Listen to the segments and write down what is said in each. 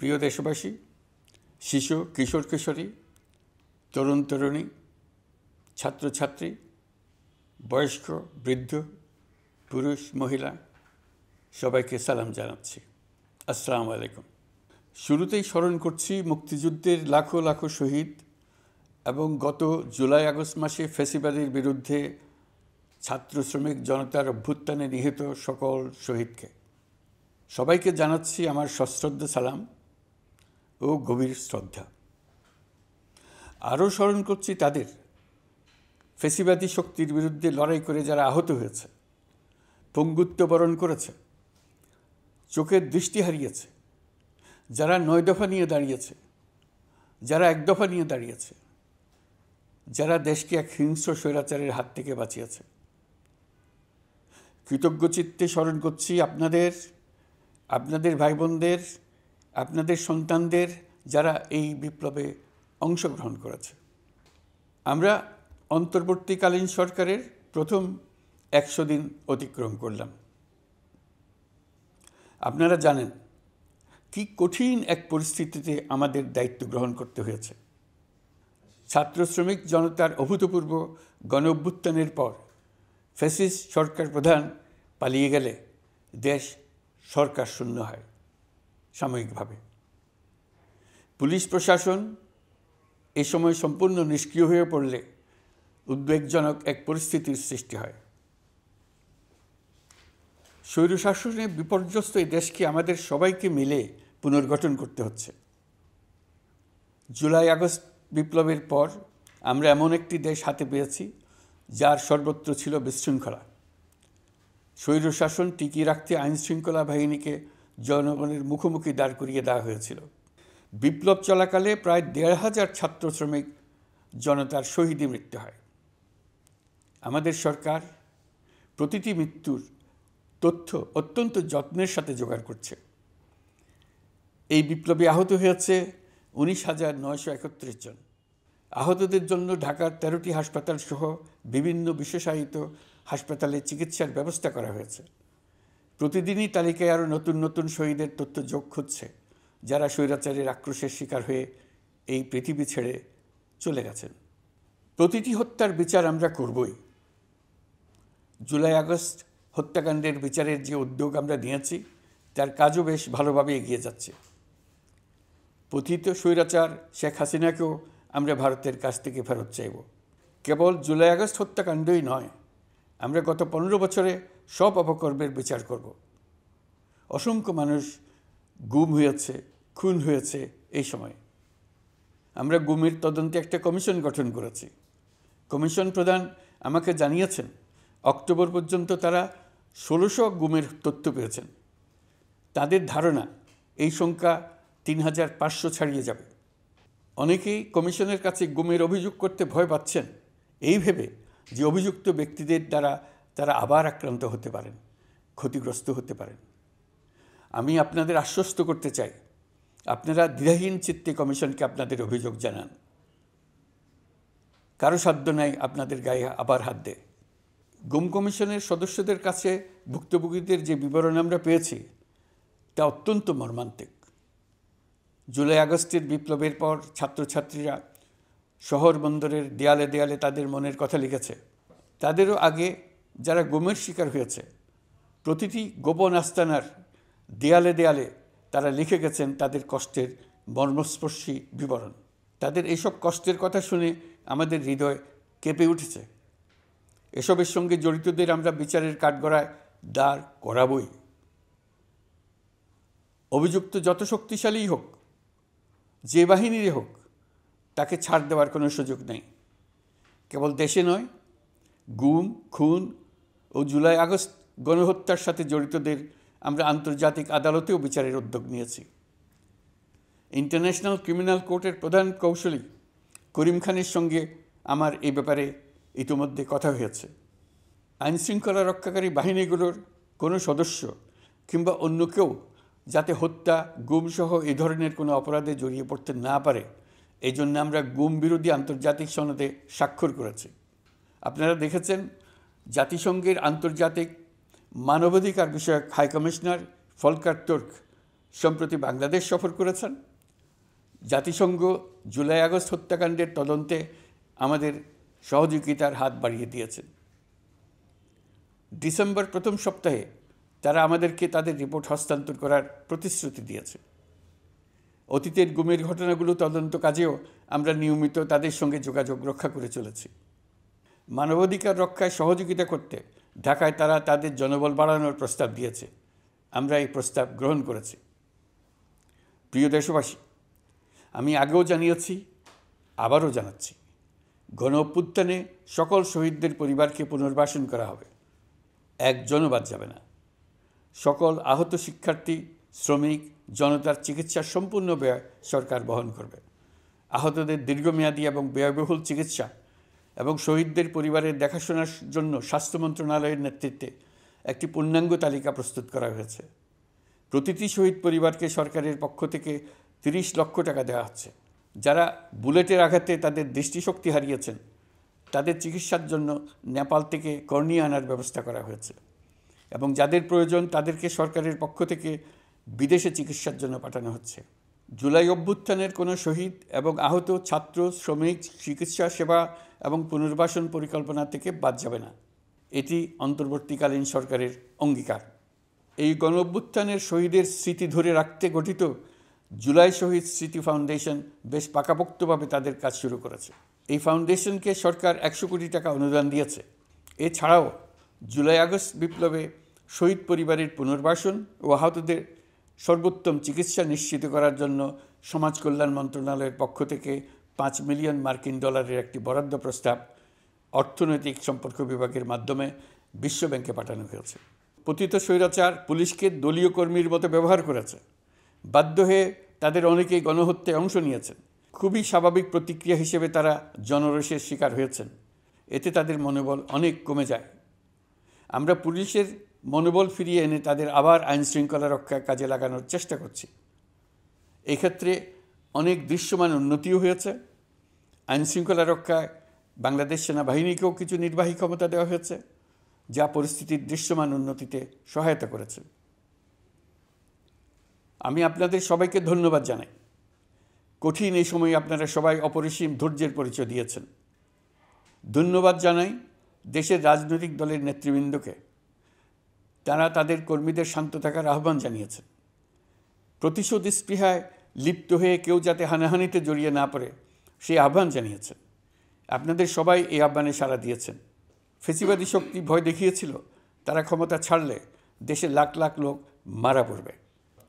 প্রিয় দেশবাসী, শিশু কিশোর কিশোরী, তরুণ তরুণী, ছাত্রছাত্রী, বয়স্ক বৃদ্ধ, পুরুষ মহিলা সবাইকে সালাম জানাচ্ছি। আসসালামু আলাইকুম। শুরুতেই স্মরণ করছি মুক্তিযুদ্ধের লাখো লাখো শহীদ এবং গত জুলাই আগস্ট মাসে ফ্যাসিবাদের বিরুদ্ধে ছাত্র শ্রমিক জনতার অভ্যুত্থানে নিহত সকল শহীদকে। সবাইকে জানাচ্ছি আমার সশ্রদ্ধ সালাম ও গভীর শ্রদ্ধা। আরও স্মরণ করছি তাদের, ফ্যাসিবাদী শক্তির বিরুদ্ধে লড়াই করে যারা আহত হয়েছে, পঙ্গুত্ব বরণ করেছে, চোখের দৃষ্টি হারিয়েছে, যারা ৯ দফা নিয়ে দাঁড়িয়েছে, যারা ১ দফা নিয়ে দাঁড়িয়েছে, যারা দেশকে এক হিংস্র স্বৈরাচারের হাত থেকে বাঁচিয়েছে। কৃতজ্ঞ চিত্তে স্মরণ করছি আপনাদের ভাই বোনদের, আপনাদের সন্তানদের যারা এই বিপ্লবে অংশগ্রহণ করেছে। আমরা অন্তর্বর্তীকালীন সরকারের প্রথম ১০০ দিন অতিক্রম করলাম। আপনারা জানেন কি কঠিন এক পরিস্থিতিতে আমাদের দায়িত্ব গ্রহণ করতে হয়েছে। ছাত্র শ্রমিক জনতার অভূতপূর্ব গণ অভ্যুত্থানের পর ফ্যাসিস্ট সরকার প্রধান পালিয়ে গেলে দেশ সরকার শূন্য হয় সাময়িকভাবে। পুলিশ প্রশাসন এ সময় সম্পূর্ণ নিষ্ক্রিয় হয়ে পড়লে উদ্বেগজনক এক পরিস্থিতির সৃষ্টি হয়। স্বৈরশাসনে বিপর্যস্ত এই দেশকে আমাদের সবাইকে মিলে পুনর্গঠন করতে হচ্ছে। জুলাই আগস্ট বিপ্লবের পর আমরা এমন একটি দেশ হাতে পেয়েছি যার সর্বত্র ছিল বিশৃঙ্খলা। স্বৈরশাসন টিকিয়ে রাখতে আইনশৃঙ্খলা বাহিনীকে জনগণের মুখোমুখি দাঁড় করিয়ে দেওয়া হয়েছিল। বিপ্লব চলাকালে প্রায় ১৫০০ ছাত্র শ্রমিক জনতার শহীদী মৃত্যু হয়। আমাদের সরকার প্রতিটি মৃত্যুর তথ্য অত্যন্ত যত্নের সাথে জোগাড় করছে। এই বিপ্লবে আহত হয়েছে ১৯,৯৩১ জন। আহতদের জন্য ঢাকার ১৩টি হাসপাতাল সহ বিভিন্ন বিশেষায়িত হাসপাতালে চিকিৎসার ব্যবস্থা করা হয়েছে। প্রতিদিনই তালিকায় আরও নতুন নতুন শহীদের তথ্য যোগ হচ্ছে, যারা স্বৈরাচারের আক্রোশের শিকার হয়ে এই পৃথিবী ছেড়ে চলে গেছেন। প্রতিটি হত্যার বিচার আমরা করবই। জুলাই আগস্ট হত্যাকাণ্ডের বিচারের যে উদ্যোগ আমরা নিয়েছি তার কাজও বেশ ভালোভাবে এগিয়ে যাচ্ছে। পতিত স্বৈরাচার শেখ হাসিনাকেও আমরা ভারতের কাছ থেকে ফেরত চাইব। কেবল জুলাই আগস্ট হত্যাকাণ্ডই নয়, আমরা গত ১৫ বছরে সব অপকর্মের বিচার করব। অসংখ্য মানুষ গুম হয়েছে, খুন হয়েছে। এই সময় আমরা গুমের তদন্তে একটা কমিশন গঠন করেছি। কমিশন প্রধান আমাকে জানিয়েছেন অক্টোবর পর্যন্ত তারা ১৬০০ গুমের তথ্য পেয়েছেন। তাদের ধারণা এই সংখ্যা ৩৫০০ ছাড়িয়ে যাবে। অনেকেই কমিশনের কাছে গুমের অভিযোগ করতে ভয় পাচ্ছেন, এই ভেবে যে অভিযুক্ত ব্যক্তিদের দ্বারা তারা আবার আক্রান্ত হতে পারেন, ক্ষতিগ্রস্ত হতে পারেন। আমি আপনাদের আশ্বস্ত করতে চাই, আপনারা দ্বিধাহীন চিত্তে কমিশনকে আপনাদের অভিযোগ জানান। কারো সাধ্য নাই আপনাদের গায়ে আবার হাত দেয়। গুম কমিশনের সদস্যদের কাছে ভুক্তভোগীদের যে বিবরণ আমরা পেয়েছি তা অত্যন্ত মর্মান্তিক। জুলাই আগস্টের বিপ্লবের পর ছাত্রছাত্রীরা শহর বন্দরের দেয়ালে দেয়ালে তাদের মনের কথা লিখেছে। তাদেরও আগে যারা গুমের শিকার হয়েছে প্রতিটি গোপন আস্তানার দেয়ালে দেয়ালে তারা লিখে গেছেন তাদের কষ্টের মর্মস্পর্শী বিবরণ। তাদের এইসব কষ্টের কথা শুনে আমাদের হৃদয় কেঁপে উঠেছে। এসবের সঙ্গে জড়িতদের আমরা বিচারের কাঠগড়ায় দাঁড় করাবই। অভিযুক্ত যত শক্তিশালীই হোক, যে বাহিনীরই হোক, তাকে ছাড় দেওয়ার কোনো সুযোগ নেই। কেবল দেশে নয়, গুম, খুন ও জুলাই আগস্ট গণহত্যার সাথে জড়িতদের আমরা আন্তর্জাতিক আদালতেও বিচারের উদ্যোগ নিয়েছি। ইন্টারন্যাশনাল ক্রিমিনাল কোর্টের প্রধান কৌঁসুলি করিম খানের সঙ্গে আমার এই ব্যাপারে ইতিমধ্যে কথা হয়েছে। আইনশৃঙ্খলা রক্ষাকারী বাহিনীগুলোর কোনো সদস্য কিংবা অন্য কেউ যাতে হত্যা, গুমসহ এই ধরনের কোনো অপরাধে জড়িয়ে পড়তে না পারে, এই জন্য আমরা গুম বিরোধী আন্তর্জাতিক সনদে স্বাক্ষর করেছি। আপনারা দেখেছেন জাতিসংঘের আন্তর্জাতিক মানবাধিকার বিষয়ক হাই কমিশনার ফলকার তুর্ক সম্প্রতি বাংলাদেশ সফর করেছেন। জাতিসংঘ জুলাই আগস্ট হত্যাকাণ্ডের তদন্তে আমাদের সহযোগিতার হাত বাড়িয়ে দিয়েছেন। ডিসেম্বর প্রথম সপ্তাহে তারা আমাদেরকে তাদের রিপোর্ট হস্তান্তর করার প্রতিশ্রুতি দিয়েছে। অতীতের গুমের ঘটনাগুলো তদন্ত কাজেও আমরা নিয়মিত তাদের সঙ্গে যোগাযোগ রক্ষা করে চলেছি। মানবাধিকার রক্ষায় সহযোগিতা করতে ঢাকায় তারা তাদের জনবল বাড়ানোর প্রস্তাব দিয়েছে। আমরা এই প্রস্তাব গ্রহণ করেছি। প্রিয় দেশবাসী, আমি আগেও জানিয়েছি, আবারও জানাচ্ছি, গণ অভ্যুত্থানে সকল শহীদদের পরিবারকে পুনর্বাসন করা হবে। একজনও বাদ যাবে না। সকল আহত শিক্ষার্থী, শ্রমিক, জনতার চিকিৎসার সম্পূর্ণ ব্যয় সরকার বহন করবে। আহতদের দীর্ঘমেয়াদী এবং ব্যয়বহুল চিকিৎসা এবং শহীদদের পরিবারের দেখাশোনার জন্য স্বাস্থ্য মন্ত্রণালয়ের নেতৃত্বে একটি পূর্ণাঙ্গ তালিকা প্রস্তুত করা হয়েছে। প্রতিটি শহীদ পরিবারকে সরকারের পক্ষ থেকে 30 লক্ষ টাকা দেওয়া হচ্ছে। যারা বুলেটের আঘাতে তাদের দৃষ্টিশক্তি হারিয়েছেন, তাদের চিকিৎসার জন্য নেপাল থেকে কর্নিয়া আনার ব্যবস্থা করা হয়েছে এবং যাদের প্রয়োজন তাদেরকে সরকারের পক্ষ থেকে বিদেশে চিকিৎসার জন্য পাঠানো হচ্ছে। জুলাই অভ্যুত্থানের কোনো শহীদ এবং আহত ছাত্র, শ্রমিক চিকিৎসা সেবা এবং পুনর্বাসন পরিকল্পনা থেকে বাদ যাবে না। এটি অন্তর্বর্তীকালীন সরকারের অঙ্গীকার। এই গণ অভ্যুত্থানের শহীদের স্মৃতি ধরে রাখতে গঠিত জুলাই শহীদ স্মৃতি ফাউন্ডেশন বেশ পাকাপোক্তভাবে তাদের কাজ শুরু করেছে। এই ফাউন্ডেশনকে সরকার 100 কোটি টাকা অনুদান দিয়েছে। এছাড়াও জুলাই আগস্ট বিপ্লবে শহীদ পরিবারের পুনর্বাসন ও আহতদের সর্বোত্তম চিকিৎসা নিশ্চিত করার জন্য সমাজ কল্যাণ মন্ত্রণালয়ের পক্ষ থেকে $5 মিলিয়ন একটি বরাদ্দ প্রস্তাব অর্থনৈতিক সম্পর্ক বিভাগের মাধ্যমে বিশ্ব ব্যাংকে পাঠানো হয়েছে। পতিত স্বৈরাচার পুলিশকে দলীয় কর্মীর মতো ব্যবহার করেছে। বাধ্য হয়ে তাদের অনেকেই গণহত্যায় অংশ নিয়েছেন। খুবই স্বাভাবিক প্রতিক্রিয়া হিসেবে তারা জনরোষের শিকার হয়েছেন। এতে তাদের মনোবল অনেক কমে যায়। আমরা পুলিশের মনোবল ফিরিয়ে এনে তাদের আবার আইনশৃঙ্খলা রক্ষায় কাজে লাগানোর চেষ্টা করছি। এক্ষেত্রে অনেক দৃশ্যমান উন্নতিও হয়েছে। আইনশৃঙ্খলা রক্ষায় বাংলাদেশ সেনাবাহিনীকেও কিছু নির্বাহী ক্ষমতা দেওয়া হয়েছে, যা পরিস্থিতির দৃশ্যমান উন্নতিতে সহায়তা করেছে। আমি আপনাদের সবাইকে ধন্যবাদ জানাই। কঠিন এই সময়ে আপনারা সবাই অপরিসীম ধৈর্যের পরিচয় দিয়েছেন। ধন্যবাদ জানাই দেশের রাজনৈতিক দলের নেতৃবৃন্দকে। তারা তাদের কর্মীদের শান্ত থাকার আহ্বান জানিয়েছেন। প্রতিশোধ স্পৃহায় লিপ্ত হয়ে কেউ যাতে হানাহানিতে জড়িয়ে না পড়ে সেই আহ্বান জানিয়েছেন। আপনাদের সবাই এই আহ্বানে সাড়া দিয়েছেন। ফেসিবাদী শক্তি ভয় দেখিয়েছিল তারা ক্ষমতা ছাড়লে দেশে লাখ লাখ লোক মারা পড়বে।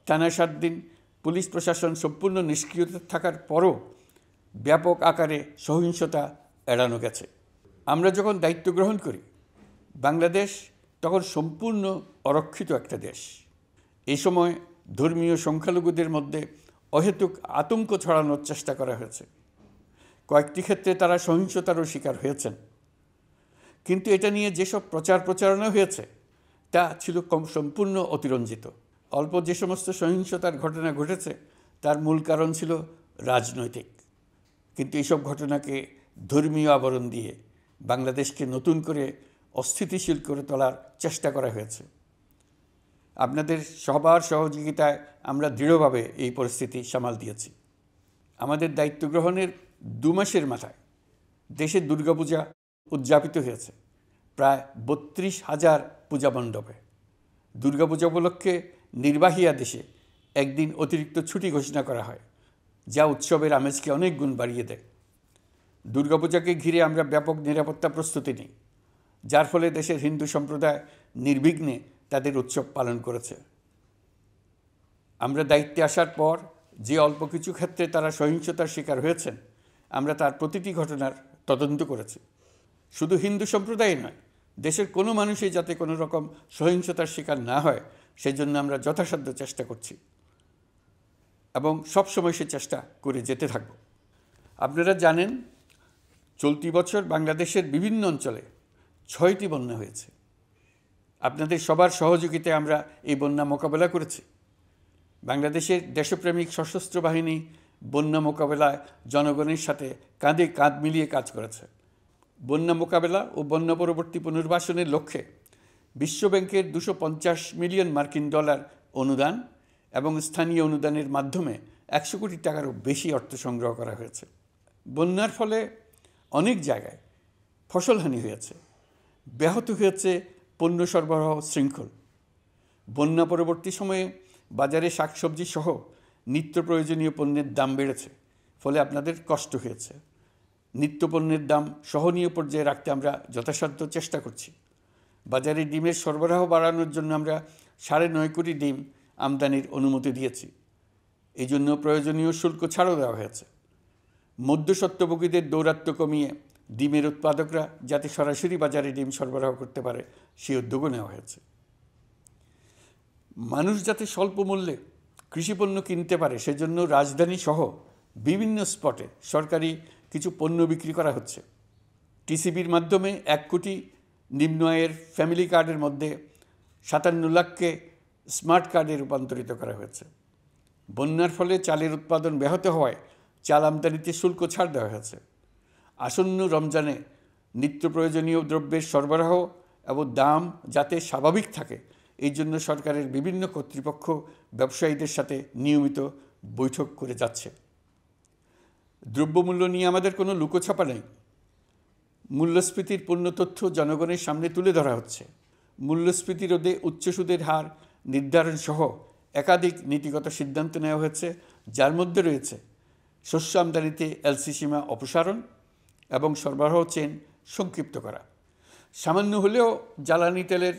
টানা 7 দিন পুলিশ প্রশাসন সম্পূর্ণ নিষ্ক্রিয়তা থাকার পরও ব্যাপক আকারে সহিংসতা এড়ানো গেছে। আমরা যখন দায়িত্ব গ্রহণ করি, বাংলাদেশ তখন সম্পূর্ণ অরক্ষিত একটা দেশ। এই সময় ধর্মীয় সংখ্যালঘুদের মধ্যে অহেতুক আতঙ্ক ছড়ানোর চেষ্টা করা হয়েছে। কয়েকটি ক্ষেত্রে তারা সহিংসতারও শিকার হয়েছেন। কিন্তু এটা নিয়ে যেসব প্রচারণা হয়েছে তা ছিল সম্পূর্ণ অতিরঞ্জিত। অল্প যে সমস্ত সহিংসতার ঘটনা ঘটেছে তার মূল কারণ ছিল রাজনৈতিক। কিন্তু এইসব ঘটনাকে ধর্মীয় আবরণ দিয়ে বাংলাদেশকে নতুন করে অস্থিতিশীল করে তোলার চেষ্টা করা হয়েছে। আপনাদের সবার সহযোগিতায় আমরা দৃঢ়ভাবে এই পরিস্থিতি সামাল দিয়েছি। আমাদের দায়িত্ব গ্রহণের 2 মাসের মাথায় দেশে দুর্গাপূজা উদযাপিত হয়েছে প্রায় 32,000 পূজা মণ্ডপে। দুর্গাপূজা উপলক্ষে নির্বাহী আদেশে একদিন অতিরিক্ত ছুটি ঘোষণা করা হয়, যা উৎসবের আমেজকে অনেক গুণ বাড়িয়ে দেয়। দুর্গাপূজাকে ঘিরে আমরা ব্যাপক নিরাপত্তা প্রস্তুতি নিই, যার ফলে দেশের হিন্দু সম্প্রদায় নির্বিঘ্নে তাদের উৎসব পালন করেছে। আমরা দায়িত্বে আসার পর যে অল্প কিছু ক্ষেত্রে তারা সহিংসতার শিকার হয়েছেন, আমরা তার প্রতিটি ঘটনার তদন্ত করেছি। শুধু হিন্দু সম্প্রদায় নয়, দেশের কোনো মানুষই যাতে কোনো রকম সহিংসতার শিকার না হয় সেজন্য আমরা যথাসাধ্য চেষ্টা করছি এবং সবসময় সে চেষ্টা করে যেতে থাকব। আপনারা জানেন, চলতি বছর বাংলাদেশের বিভিন্ন অঞ্চলে 6টি বন্যা হয়েছে। আপনাদের সবার সহযোগিতায় আমরা এই বন্যা মোকাবেলা করেছি। বাংলাদেশের দেশপ্রেমিক সশস্ত্র বাহিনী বন্যা মোকাবেলায় জনগণের সাথে কাঁধে কাঁধ মিলিয়ে কাজ করেছে। বন্যা মোকাবেলা ও বন্যা পরবর্তী পুনর্বাসনের লক্ষ্যে বিশ্বব্যাংকের $250 মিলিয়ন অনুদান এবং স্থানীয় অনুদানের মাধ্যমে 100 কোটি টাকারও বেশি অর্থ সংগ্রহ করা হয়েছে। বন্যার ফলে অনেক জায়গায় ফসলহানি হয়েছে, ব্যাহত হয়েছে পণ্য সরবরাহ শৃঙ্খল। বন্যা পরবর্তী সময়ে বাজারে শাকসবজি সহ নিত্য প্রয়োজনীয় পণ্যের দাম বেড়েছে, ফলে আপনাদের কষ্ট হয়েছে। নিত্য পণ্যের দাম সহনীয় পর্যায়ে রাখতে আমরা যথাসাধ্য চেষ্টা করছি। বাজারে ডিমের সরবরাহ বাড়ানোর জন্য আমরা 9.5 কোটি ডিম আমদানির অনুমতি দিয়েছি। এই জন্য প্রয়োজনীয় শুল্ক ছাড়ও দেওয়া হয়েছে। মধ্যস্বত্বভোগীদের দৌরাত্ম্য কমিয়ে ডিমের উৎপাদকরা যাতে সরাসরি বাজারে ডিম সরবরাহ করতে পারে সেই উদ্যোগও নেওয়া হয়েছে। মানুষ যাতে স্বল্প মূল্যে কৃষিপণ্য কিনতে পারে সেজন্য রাজধানী সহ বিভিন্ন স্পটে সরকারি কিছু পণ্য বিক্রি করা হচ্ছে। টিসিবির মাধ্যমে 1 কোটি নিম্ন আয়ের ফ্যামিলি কার্ডের মধ্যে 57 লাখকে স্মার্ট কার্ডে রূপান্তরিত করা হয়েছে। বন্যার ফলে চালের উৎপাদন ব্যাহত হওয়ায় চাল আমদানিতে শুল্ক ছাড় দেওয়া হয়েছে। আসন্ন রমজানে নিত্য প্রয়োজনীয় দ্রব্যের সরবরাহ এবং দাম যাতে স্বাভাবিক থাকে এই জন্য সরকারের বিভিন্ন কর্তৃপক্ষ ব্যবসায়ীদের সাথে নিয়মিত বৈঠক করে যাচ্ছে। দ্রব্যমূল্য নিয়ে আমাদের কোনো লুকোছাপা নেই। মূল্যস্ফীতির পূর্ণ তথ্য জনগণের সামনে তুলে ধরা হচ্ছে। মূল্যস্ফীতি রোধে উচ্চ সুদের হার নির্ধারণ সহ একাধিক নীতিগত সিদ্ধান্ত নেওয়া হয়েছে, যার মধ্যে রয়েছে শস্য আমদানিতে এলসি সীমা অপসারণ এবং সরবরাহ চেইন সংক্ষিপ্ত করা। সামান্য হলেও জ্বালানি তেলের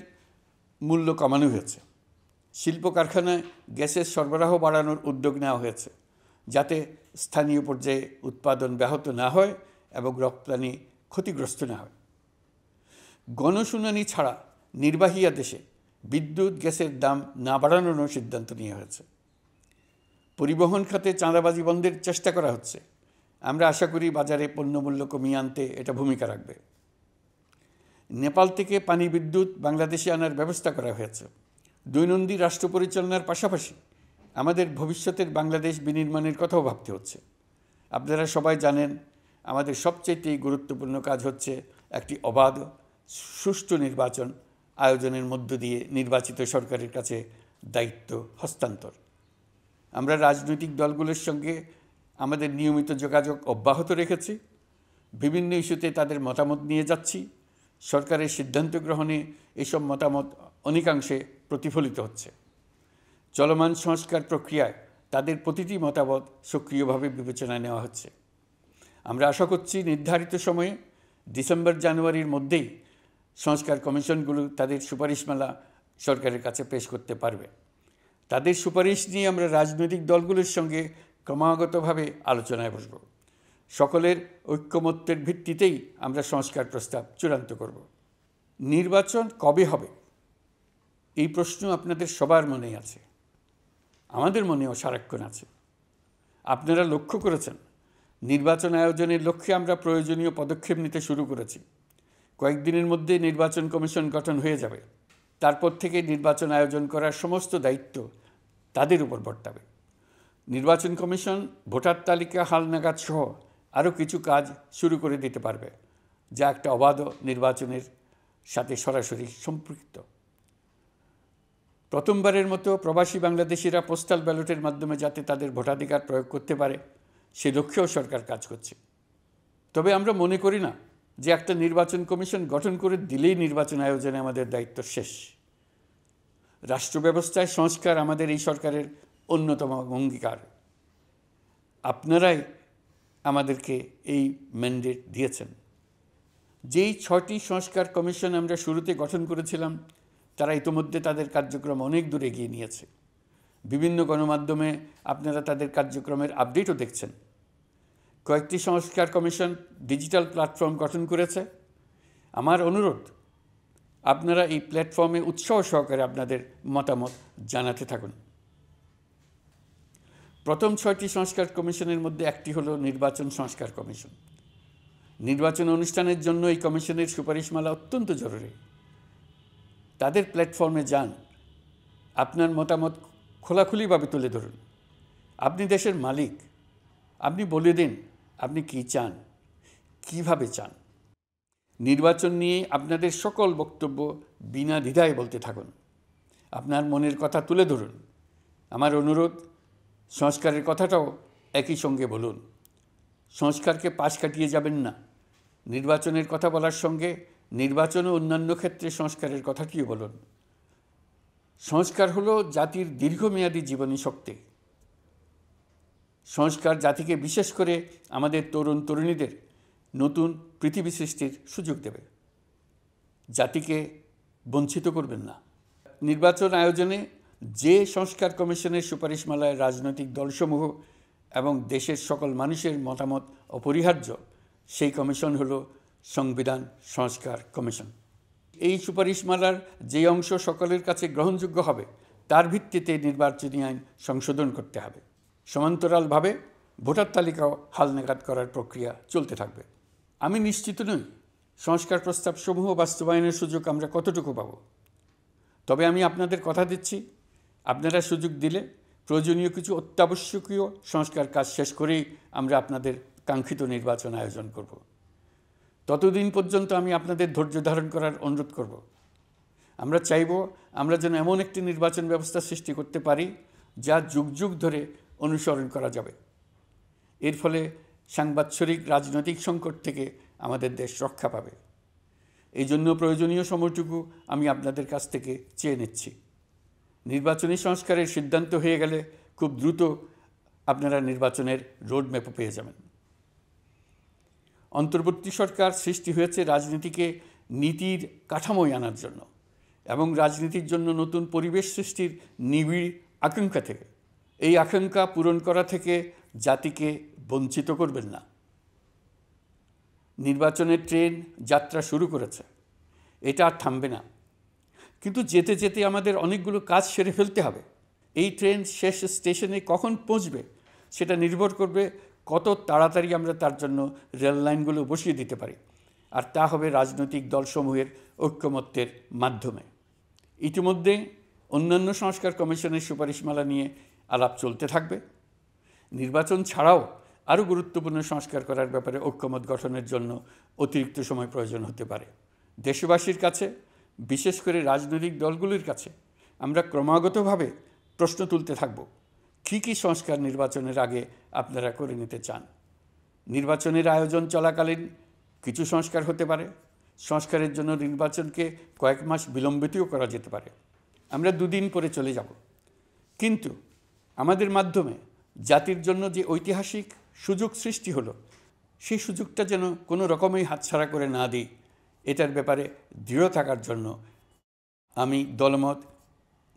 মূল্য কমানো হয়েছে। শিল্প কারখানায় গ্যাসের সরবরাহ বাড়ানোর উদ্যোগ নেওয়া হয়েছে, যাতে স্থানীয় পর্যায়ে উৎপাদন ব্যাহত না হয় এবং রপ্তানি ক্ষতিগ্রস্ত না হয়। গণশুনানি ছাড়া নির্বাহী আদেশে বিদ্যুৎ গ্যাসের দাম না বাড়ানোর সিদ্ধান্ত নেওয়া হয়েছে। পরিবহন খাতে চাঁদাবাজি বন্ধের চেষ্টা করা হচ্ছে। আমরা আশা করি বাজারে পণ্যমূল্য কমিয়ে আনতে এটা ভূমিকা রাখবে। নেপাল থেকে পানি বিদ্যুৎ বাংলাদেশে আনার ব্যবস্থা করা হয়েছে। দৈনন্দিন রাষ্ট্র পরিচালনার পাশাপাশি আমাদের ভবিষ্যতের বাংলাদেশ বিনির্মাণের কথাও ভাবতে হচ্ছে। আপনারা সবাই জানেন আমাদের সবচেয়ে গুরুত্বপূর্ণ কাজ হচ্ছে একটি অবাধ সুষ্ঠু নির্বাচন আয়োজনের মধ্য দিয়ে নির্বাচিত সরকারের কাছে দায়িত্ব হস্তান্তর। আমরা রাজনৈতিক দলগুলোর সঙ্গে আমাদের নিয়মিত যোগাযোগ অব্যাহত রেখেছি। বিভিন্ন ইস্যুতে তাদের মতামত নিয়ে যাচ্ছি। সরকারের সিদ্ধান্ত গ্রহণে এসব মতামত অনেকাংশে প্রতিফলিত হচ্ছে। চলমান সংস্কার প্রক্রিয়ায় তাদের প্রতিটি মতামত সক্রিয়ভাবে বিবেচনায় নেওয়া হচ্ছে। আমরা আশা করছি নির্ধারিত সময়ে ডিসেম্বর-জানুয়ারির মধ্যেই সংস্কার কমিশনগুলো তাদের সুপারিশমালা সরকারের কাছে পেশ করতে পারবে। তাদের সুপারিশ নিয়ে আমরা রাজনৈতিক দলগুলোর সঙ্গে ক্রমাগতভাবে আলোচনায় বসব। সকলের ঐক্যমত্যের ভিত্তিতেই আমরা সংস্কার প্রস্তাব চূড়ান্ত করব। নির্বাচন কবে হবে এই প্রশ্ন আপনাদের সবার মনেই আছে, আমাদের মনেও সারাক্ষণ আছে। আপনারা লক্ষ্য করেছেন নির্বাচন আয়োজনের লক্ষ্যে আমরা প্রয়োজনীয় পদক্ষেপ নিতে শুরু করেছি। কয়েকদিনের মধ্যে নির্বাচন কমিশন গঠন হয়ে যাবে। তারপর থেকে নির্বাচন আয়োজন করার সমস্ত দায়িত্ব তাদের উপর বর্তাবে। নির্বাচন কমিশন ভোটার তালিকা হালনাগাদ সহ আরও কিছু কাজ শুরু করে দিতে পারবে, যা একটা অবাধ নির্বাচনের সাথে সরাসরি সম্পৃক্ত। প্রথমবারের মতো প্রবাসী বাংলাদেশিরা পোস্টাল ব্যালটের মাধ্যমে যাতে তাদের ভোটাধিকার প্রয়োগ করতে পারে সে লক্ষ্যেও সরকার কাজ করছে। তবে আমরা মনে করি না যে একটা নির্বাচন কমিশন গঠন করে দিলেই নির্বাচন আয়োজনে আমাদের দায়িত্ব শেষ। রাষ্ট্র ব্যবস্থায় সংস্কার আমাদের এই সরকারের অন্যতম অঙ্গীকার। আপনারাই আমাদেরকে এই ম্যান্ডেট দিয়েছেন। যেই 6টি সংস্কার কমিশন আমরা শুরুতে গঠন করেছিলাম তারা ইতিমধ্যে তাদের কার্যক্রম অনেক দূর এগিয়ে নিয়েছে। বিভিন্ন গণমাধ্যমে আপনারা তাদের কার্যক্রমের আপডেটও দেখছেন। কয়েকটি সংস্কার কমিশন ডিজিটাল প্ল্যাটফর্ম গঠন করেছে। আমার অনুরোধ আপনারা এই প্ল্যাটফর্মে উৎসাহ সহকারে আপনাদের মতামত জানাতে থাকুন। প্রথম 6টি সংস্কার কমিশনের মধ্যে একটি হলো নির্বাচন সংস্কার কমিশন। নির্বাচন অনুষ্ঠানের জন্য এই কমিশনের সুপারিশমালা অত্যন্ত জরুরি। তাদের প্ল্যাটফর্মে যান, আপনার মতামত খোলাখুলিভাবে তুলে ধরুন। আপনি দেশের মালিক, আপনি বলে দিন আপনি কি চান, কিভাবে চান। নির্বাচন নিয়ে আপনাদের সকল বক্তব্য বিনা দ্বিধায় বলতে থাকুন। আপনার মনের কথা তুলে ধরুন। আমার অনুরোধ, সংস্কারের কথাটাও একই সঙ্গে বলুন। সংস্কারকে পাশ কাটিয়ে যাবেন না। নির্বাচনের কথা বলার সঙ্গে নির্বাচন ও অন্যান্য ক্ষেত্রে সংস্কারের কথাটিও বলুন। সংস্কার হলো জাতির দীর্ঘমেয়াদী জীবনী শক্তি। সংস্কার জাতিকে, বিশেষ করে আমাদের তরুণ তরুণীদের, নতুন পৃথিবী সৃষ্টির সুযোগ দেবে। জাতিকে বঞ্চিত করবেন না। নির্বাচন আয়োজনে যে সংস্কার কমিশনের সুপারিশমালায় রাজনৈতিক দলসমূহ এবং দেশের সকল মানুষের মতামত অপরিহার্য, সেই কমিশন হলো সংবিধান সংস্কার কমিশন। এই সুপারিশমালার যে অংশ সকলের কাছে গ্রহণযোগ্য হবে তার ভিত্তিতে নির্বাচনী আইন সংশোধন করতে হবে। সমান্তরালভাবে ভোটার তালিকাও হালনাগাদ করার প্রক্রিয়া চলতে থাকবে। আমি নিশ্চিত নই সংস্কার প্রস্তাবসমূহ বাস্তবায়নের সুযোগ আমরা কতটুকু পাব। তবে আমি আপনাদের কথা দিচ্ছি, আপনারা সুযোগ দিলে প্রয়োজনীয় কিছু অত্যাবশ্যকীয় সংস্কার কাজ শেষ করেই আমরা আপনাদের কাঙ্ক্ষিত নির্বাচন আয়োজন করব। ততদিন পর্যন্ত আমি আপনাদের ধৈর্য ধারণ করার অনুরোধ করব। আমরা চাইব আমরা যেন এমন একটি নির্বাচন ব্যবস্থা সৃষ্টি করতে পারি যা যুগ যুগ ধরে অনুসরণ করা যাবে। এর ফলে সাংবৎসরিক রাজনৈতিক সংকট থেকে আমাদের দেশ রক্ষা পাবে। এই জন্য প্রয়োজনীয় সময়টুকু আমি আপনাদের কাছ থেকে চেয়ে নিচ্ছি। নির্বাচনী সংস্কারের সিদ্ধান্ত হয়ে গেলে খুব দ্রুত আপনারা নির্বাচনের রোডম্যাপও পেয়ে যাবেন। অন্তর্বর্তী সরকার সৃষ্টি হয়েছে রাজনীতিকে নীতির কাঠামোয় আনার জন্য এবং রাজনীতির জন্য নতুন পরিবেশ সৃষ্টির নিবিড় আকাঙ্ক্ষা থেকে। এই আকাঙ্ক্ষা পূরণ করা থেকে জাতিকে বঞ্চিত করবেন না। নির্বাচনের ট্রেন যাত্রা শুরু করেছে, এটা আর থামবে না। কিন্তু যেতে যেতে আমাদের অনেকগুলো কাজ সেরে ফেলতে হবে। এই ট্রেন শেষ স্টেশনে কখন পৌঁছবে সেটা নির্ভর করবে কত তাড়াতাড়ি আমরা তার জন্য রেল লাইনগুলো বসিয়ে দিতে পারি, আর তা হবে রাজনৈতিক দলসমূহের ঐক্যমত্যের মাধ্যমে। ইতিমধ্যে অন্যান্য সংস্কার কমিশনের সুপারিশমালা নিয়ে আলাপ চলতে থাকবে। নির্বাচন ছাড়াও আরও গুরুত্বপূর্ণ সংস্কার করার ব্যাপারে ঐক্যমত গঠনের জন্য অতিরিক্ত সময় প্রয়োজন হতে পারে। দেশবাসীর কাছে, বিশেষ করে রাজনৈতিক দলগুলির কাছে আমরা ক্রমাগতভাবে প্রশ্ন তুলতে থাকব, কী কী সংস্কার নির্বাচনের আগে আপনারা করে নিতে চান। নির্বাচনের আয়োজন চলাকালীন কিছু সংস্কার হতে পারে। সংস্কারের জন্য নির্বাচনকে কয়েক মাস বিলম্বিতও করা যেতে পারে। আমরা দুদিন পরে চলে যাব, কিন্তু আমাদের মাধ্যমে জাতির জন্য যে ঐতিহাসিক সুযোগ সৃষ্টি হলো, সেই সুযোগটা যেন কোনো রকমেই হাতছাড়া করে না দিই, এটার ব্যাপারে দৃঢ় থাকার জন্য আমি দলমত,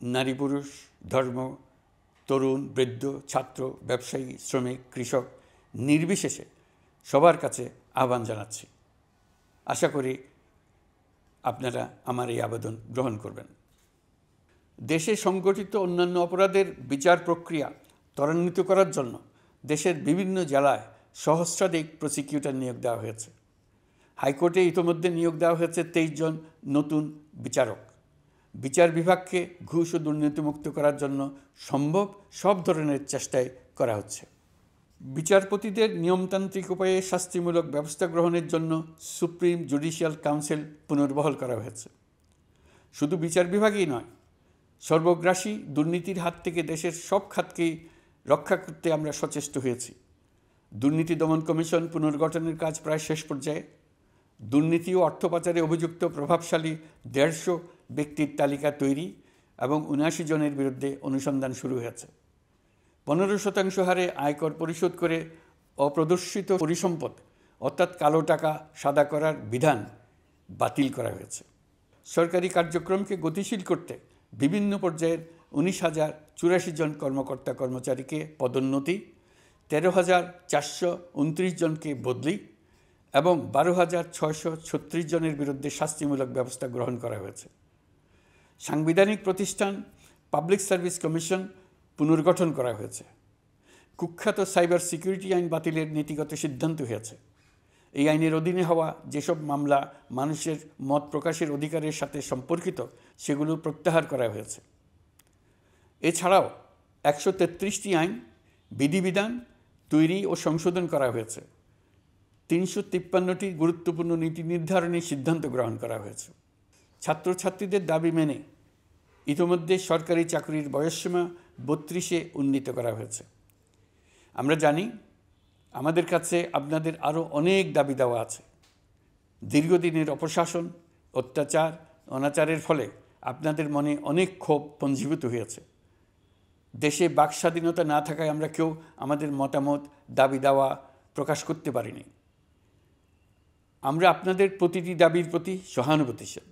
নারী পুরুষ, ধর্ম, তরুণ, বৃদ্ধ, ছাত্র, ব্যবসায়ী, শ্রমিক, কৃষক নির্বিশেষে সবার কাছে আহ্বান জানাচ্ছি। আশা করি আপনারা আমার এই আবেদন গ্রহণ করবেন। দেশে সংগঠিত অন্যান্য অপরাধের বিচার প্রক্রিয়া ত্বরান্বিত করার জন্য দেশের বিভিন্ন জেলায় সহস্রাধিক প্রসিকিউটর নিয়োগ দেওয়া হয়েছে। হাইকোর্টে ইতিমধ্যে নিয়োগ দেওয়া হয়েছে 23 জন নতুন বিচারক। বিচার বিভাগকে ঘুষ ও দুর্নীতিমুক্ত করার জন্য সম্ভব সব ধরনের চেষ্টাই করা হচ্ছে। বিচারপতিদের নিয়মতান্ত্রিক উপায়ে শাস্তিমূলক ব্যবস্থা গ্রহণের জন্য সুপ্রিম জুডিশিয়াল কাউন্সিল পুনর্বহাল করা হয়েছে। শুধু বিচার বিভাগই নয়, সর্বগ্রাসী দুর্নীতির হাত থেকে দেশের সব খাতকেই রক্ষা করতে আমরা সচেষ্ট হয়েছি। দুর্নীতি দমন কমিশন পুনর্গঠনের কাজ প্রায় শেষ পর্যায়ে। দুর্নীতি ও অর্থ পাচারে অভিযুক্ত প্রভাবশালী 150 ব্যক্তির তালিকা তৈরি এবং 79 জনের বিরুদ্ধে অনুসন্ধান শুরু হয়েছে। 15% হারে আয়কর পরিশোধ করে অপ্রদর্শিত পরিসম্পদ অর্থাৎ কালো টাকা সাদা করার বিধান বাতিল করা হয়েছে। সরকারি কার্যক্রমকে গতিশীল করতে বিভিন্ন পর্যায়ের 19,084 জন কর্মকর্তা কর্মচারীকে পদোন্নতি, 13,429 জনকে বদলি এবং 12,636 জনের বিরুদ্ধে শাস্তিমূলক ব্যবস্থা গ্রহণ করা হয়েছে। সাংবিধানিক প্রতিষ্ঠান পাবলিক সার্ভিস কমিশন পুনর্গঠন করা হয়েছে। কুখ্যাত সাইবার সিকিউরিটি আইন বাতিলের নীতিগত সিদ্ধান্ত হয়েছে। এই আইনের অধীনে হওয়া যেসব মামলা মানুষের মত প্রকাশের অধিকারের সাথে সম্পর্কিত সেগুলো প্রত্যাহার করা হয়েছে। এছাড়াও 133টি আইন বিধিবিধান তৈরি ও সংশোধন করা হয়েছে। 353টি গুরুত্বপূর্ণ নীতি নির্ধারণী সিদ্ধান্ত গ্রহণ করা হয়েছে। ছাত্রছাত্রীদের দাবি মেনে ইতিমধ্যে সরকারি চাকরির বয়সসীমা 32-এ উন্নীত করা হয়েছে। আমরা জানি আমাদের কাছে আপনাদের আরও অনেক দাবি দেওয়া আছে। দীর্ঘদিনের অপশাসন, অত্যাচার, অনাচারের ফলে আপনাদের মনে অনেক ক্ষোভ পঞ্জীভূত হয়েছে। দেশে বাক স্বাধীনতা না থাকায় আমরা কেউ আমাদের মতামত, দাবি দেওয়া প্রকাশ করতে পারিনি। আমরা আপনাদের প্রতিটি দাবির প্রতি সহানুভূতিশীল।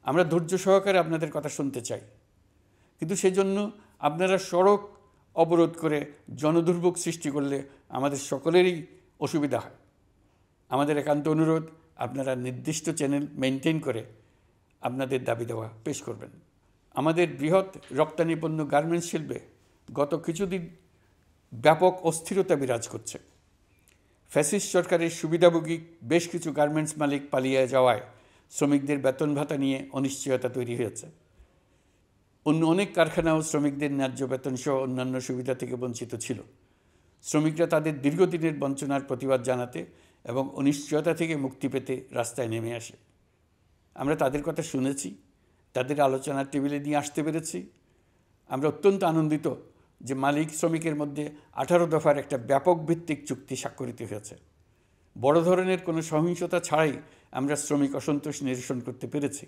আমরা ধৈর্য সহকারে আপনাদের কথা শুনতে চাই, কিন্তু সেজন্য আপনারা সড়ক অবরোধ করে জনদুর্ভোগ সৃষ্টি করলে আমাদের সকলেরই অসুবিধা হয়। আমাদের একান্ত অনুরোধ, আপনারা নির্দিষ্ট চ্যানেল মেনটেন করে আপনাদের দাবি দেওয়া পেশ করবেন। আমাদের বৃহৎ রপ্তানি পণ্য গার্মেন্টস শিল্পে গত কিছুদিন ব্যাপক অস্থিরতা বিরাজ করছে। ফ্যাসিস্ট সরকারের সুবিধাভোগী বেশ কিছু গার্মেন্টস মালিক পালিয়ে যাওয়ায় শ্রমিকদের বেতন ভাতা নিয়ে অনিশ্চয়তা তৈরি হয়েছে। অন্য অনেক কারখানাও শ্রমিকদের ন্যায্য বেতন সহ অন্যান্য সুবিধা থেকে বঞ্চিত ছিল। শ্রমিকরা তাদের দীর্ঘদিনের বঞ্চনার প্রতিবাদ জানাতে এবং অনিশ্চয়তা থেকে মুক্তি পেতে রাস্তায় নেমে আসে। আমরা তাদের কথা শুনেছি, তাদের আলোচনার টেবিলে নিয়ে আসতে পেরেছি। আমরা অত্যন্ত আনন্দিত যে মালিক শ্রমিকের মধ্যে 18 দফার একটা ব্যাপক ভিত্তিক চুক্তি স্বাক্ষরিত হয়েছে। বড় ধরনের কোনো সহিংসতা ছাড়াই আমরা শ্রমিক অসন্তোষ নিরসন করতে পেরেছি।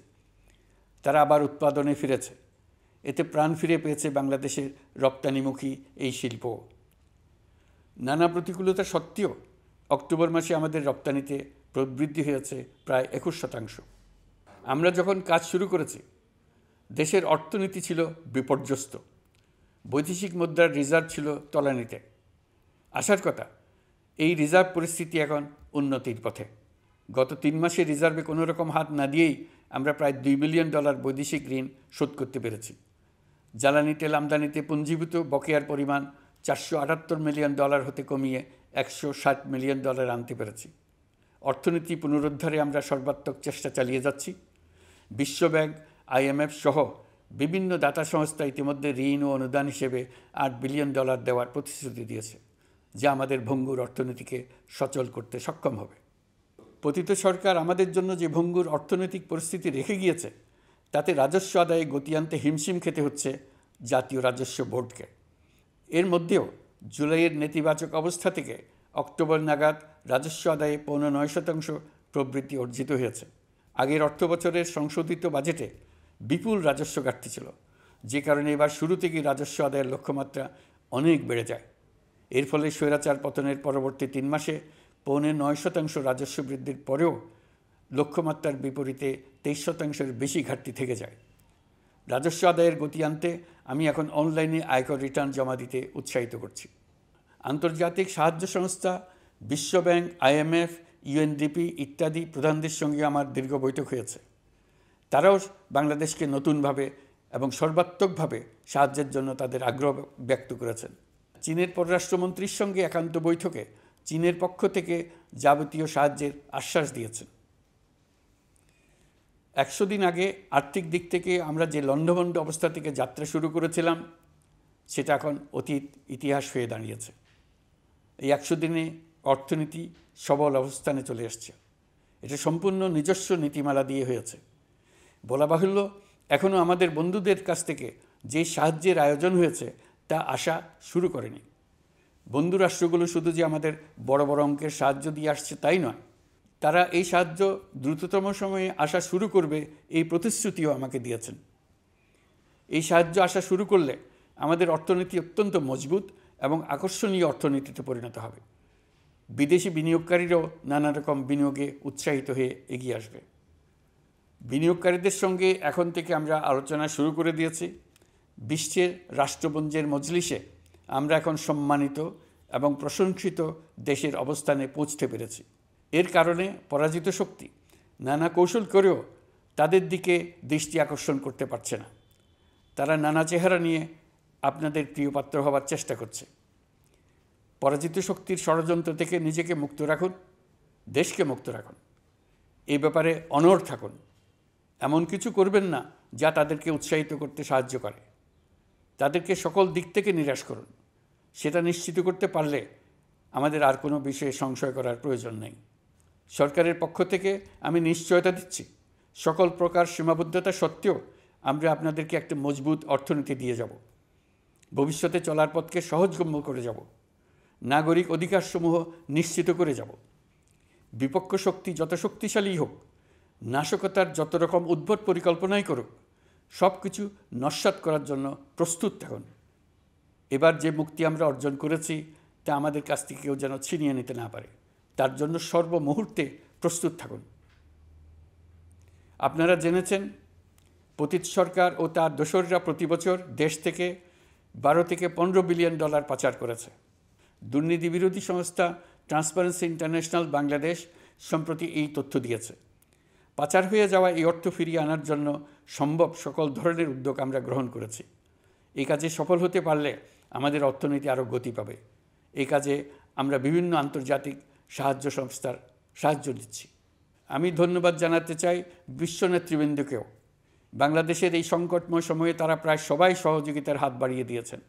তারা আবার উৎপাদনে ফিরেছে। এতে প্রাণ ফিরে পেয়েছে বাংলাদেশের রপ্তানিমুখী এই শিল্প। নানা প্রতিকূলতা সত্ত্বেও অক্টোবর মাসে আমাদের রপ্তানিতে প্রবৃদ্ধি হয়েছে প্রায় 21%। আমরা যখন কাজ শুরু করেছি দেশের অর্থনীতি ছিল বিপর্যস্ত। বৈদেশিক মুদ্রার রিজার্ভ ছিল তলানিতে। আসার কথা, এই রিজার্ভ পরিস্থিতি এখন উন্নতির পথে। গত 3 মাসে রিজার্ভে কোনো রকম হাত না দিয়েই আমরা প্রায় $2 বিলিয়ন বৈদেশিক ঋণ শোধ করতে পেরেছি। জ্বালানি তেল আমদানিতে পুঞ্জীভূত বকেয়ার পরিমাণ $478 মিলিয়ন হতে কমিয়ে $160 মিলিয়ন আনতে পেরেছি। অর্থনীতি পুনরুদ্ধারে আমরা সর্বাত্মক চেষ্টা চালিয়ে যাচ্ছি। বিশ্বব্যাংক, IMF সহ বিভিন্ন দাতা সংস্থা ইতিমধ্যে ঋণ ও অনুদান হিসেবে $8 বিলিয়ন দেওয়ার প্রতিশ্রুতি দিয়েছে, যা আমাদের ভঙ্গুর অর্থনীতিকে সচল করতে সক্ষম হবে। পতিত সরকার আমাদের জন্য যে ভঙ্গুর অর্থনৈতিক পরিস্থিতি রেখে গিয়েছে, তাতে রাজস্ব আদায়ে গতি আনতে হিমশিম খেতে হচ্ছে জাতীয় রাজস্ব বোর্ডকে। এর মধ্যেও জুলাইয়ের নেতিবাচক অবস্থা থেকে অক্টোবর নাগাদ রাজস্ব আদায়ে 9.9% প্রবৃদ্ধি অর্জিত হয়েছে। আগের অর্থবছরের সংশোধিত বাজেটে বিপুল রাজস্ব ঘাটতি ছিল, যে কারণে এবার শুরু থেকেই রাজস্ব আদায়ের লক্ষ্যমাত্রা অনেক বেড়ে যায়। এর ফলে স্বৈরাচার পতনের পরবর্তী 3 মাসে 9.9% রাজস্ব বৃদ্ধির পরেও লক্ষ্যমাত্রার বিপরীতে 23%-এর বেশি ঘাটতি থেকে যায়। রাজস্ব আদায়ের গতি আনতে আমি এখন অনলাইনে আয়কর রিটার্ন জমা দিতে উৎসাহিত করছি। আন্তর্জাতিক সাহায্য সংস্থা, বিশ্বব্যাংক, IMF, UNDP ইত্যাদি প্রধানদের সঙ্গে আমার দীর্ঘ বৈঠক হয়েছে। তারাও বাংলাদেশকে নতুনভাবে এবং সর্বাত্মকভাবে সাহায্যের জন্য তাদের আগ্রহ ব্যক্ত করেছেন। চীনের পররাষ্ট্রমন্ত্রীর সঙ্গে একান্ত বৈঠকে চীনের পক্ষ থেকে যাবতীয় সাহায্যের আশ্বাস দিয়েছেন। 100 দিন আগে আর্থিক দিক থেকে আমরা যে লণ্ডভণ্ড অবস্থা থেকে যাত্রা শুরু করেছিলাম, সেটা এখন অতীত ইতিহাস হয়ে দাঁড়িয়েছে। এই 100 দিনে অর্থনীতি সবল অবস্থানে চলে আসছে। এটা সম্পূর্ণ নিজস্ব নীতিমালা দিয়ে হয়েছে। বলা বাহুল্য, এখনও আমাদের বন্ধুদের কাছ থেকে যে সাহায্যের আয়োজন হয়েছে তা আসা শুরু করেনি। বন্ধু রাষ্ট্রগুলো শুধু যে আমাদের বড় বড় অঙ্কের সাহায্য দিয়ে আসছে তাই নয়, তারা এই সাহায্য দ্রুততম সময়ে আসা শুরু করবে এই প্রতিশ্রুতিও আমাকে দিয়েছেন। এই সাহায্য আসা শুরু করলে আমাদের অর্থনীতি অত্যন্ত মজবুত এবং আকর্ষণীয় অর্থনীতিতে পরিণত হবে। বিদেশি বিনিয়োগকারীরাও নানা রকম বিনিয়োগে উৎসাহিত হয়ে এগিয়ে আসবে। বিনিয়োগকারীদের সঙ্গে এখন থেকে আমরা আলোচনা শুরু করে দিয়েছি। বিশ্বের রাষ্ট্রপুঞ্জের মজলিসে আমরা এখন সম্মানিত এবং প্রশংসিত দেশের অবস্থানে পৌঁছতে পেরেছি। এর কারণে পরাজিত শক্তি নানা কৌশল করেও তাদের দিকে দৃষ্টি আকর্ষণ করতে পারছে না। তারা নানা চেহারা নিয়ে আপনাদের প্রিয়পাত্র হবার চেষ্টা করছে। পরাজিত শক্তির ষড়যন্ত্র থেকে নিজেকে মুক্ত রাখুন, দেশকে মুক্ত রাখুন। এই ব্যাপারে অনড় থাকুন। এমন কিছু করবেন না যা তাদেরকে উৎসাহিত করতে সাহায্য করে। তাদেরকে সকল দিক থেকে নিরাশ করুন। সেটা নিশ্চিত করতে পারলে আমাদের আর কোনো বিষয়ে সংশয় করার প্রয়োজন নেই। সরকারের পক্ষ থেকে আমি নিশ্চয়তা দিচ্ছি, সকল প্রকার সীমাবদ্ধতা সত্ত্বেও আমরা আপনাদেরকে একটা মজবুত অর্থনীতি দিয়ে যাব, ভবিষ্যতে চলার পথকে সহজগম্য করে যাব, নাগরিক অধিকারসমূহ নিশ্চিত করে যাব। বিপক্ষ শক্তি যত শক্তিশালী হোক, নাশকতার যত রকম উদ্ভট পরিকল্পনাই করুক, সব কিছু নস্যাৎ করার জন্য প্রস্তুত থাকুন। এবার যে মুক্তি আমরা অর্জন করেছি তা আমাদের কাছ থেকে কেউ যেন ছিনিয়ে নিতে না পারে, তার জন্য সর্বমুহূর্তে প্রস্তুত থাকুন। আপনারা জেনেছেন পতিত সরকার ও তার দোসররা প্রতি বছর দেশ থেকে 12 থেকে 15 বিলিয়ন ডলার পাচার করেছে। দুর্নীতি বিরোধী সংস্থা ট্রান্সপারেন্সি ইন্টারন্যাশনাল বাংলাদেশ সম্প্রতি এই তথ্য দিয়েছে। পাচার হয়ে যাওয়া এই অর্থ ফিরিয়ে আনার জন্য সম্ভব সকল ধরনের উদ্যোগ আমরা গ্রহণ করেছি। এই কাজে সফল হতে পারলে আমাদের অর্থনীতি আরও গতি পাবে। এই কাজে আমরা বিভিন্ন আন্তর্জাতিক সাহায্য সংস্থার সাহায্য দিচ্ছি। আমি ধন্যবাদ জানাতে চাই বিশ্ব নেতৃবৃন্দকেও। বাংলাদেশের এই সংকটময় সময়ে তারা প্রায় সবাই সহযোগিতার হাত বাড়িয়ে দিয়েছেন।